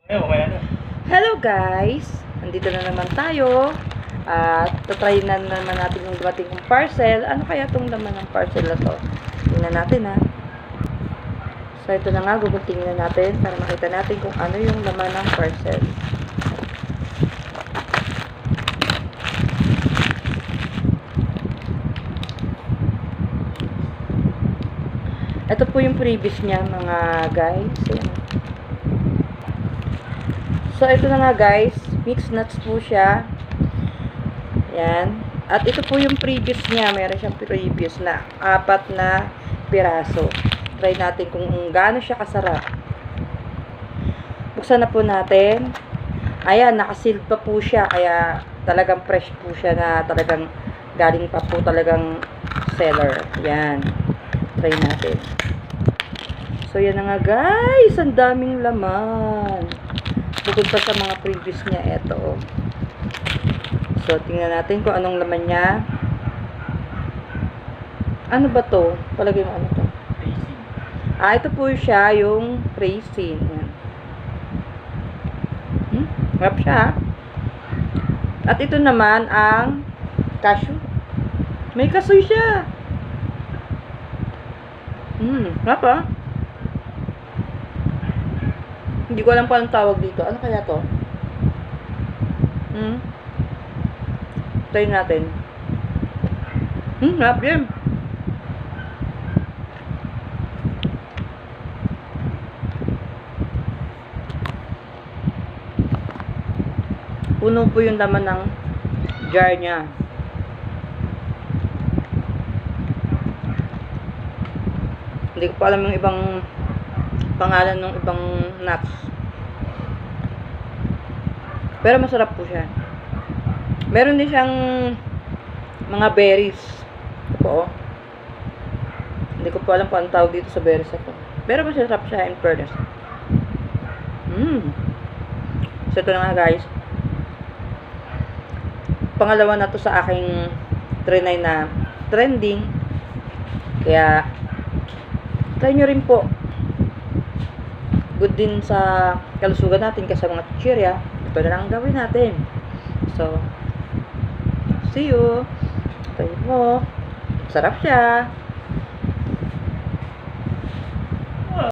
Hello guys! Nandito na naman tayo. At tatry na naman natin yung dumating kong parcel. Ano kaya itong laman ng parcel na to? Tingnan natin ha. So ito na nga, guguntingin na natin para makita natin kung ano yung laman ng parcel. Ito po yung previous niya mga guys. Ayan. So, ito na nga guys, mixed nuts po siya. Ayan. At ito po yung previous niya. Meron siyang previous na 4 na piraso. Try natin kung gaano siya kasarap. Buksan na po natin. Ayan, nakasealed pa po siya. Kaya talagang fresh po siya na talagang galing pa po talagang seller. Ayan. Try natin. So, yan na nga guys. Ang daming laman. Bukod pa sa mga previous niya, eto. So, tingnan natin kung anong laman niya. Ano ba to? Palagay mo ano to? Raisin. Ito po siya, yung raisin. Harap siya. At ito naman ang cashew. May kasoy siya. Harap ah. Hindi ko alam pa anong tawag dito. Ano kaya to? Try natin. Harap din. Puno po yung laman ng jar niya. Hindi ko pa alam yung ibang pangalan ng ibang nuts. Pero masarap po siya. Meron din siyang mga berries. Ito po, oh. Hindi ko pa alam kung anong tawag dito sa berries ito. Pero masarap siya in fairness. So ito na nga guys. Pangalawa na to sa aking trinay na trending. Kaya try nyo rin po. Good din sa kalusugan natin kasi mga chichirya. Ito na lang gawin natin. So, see you. Try mo. Sarap siya.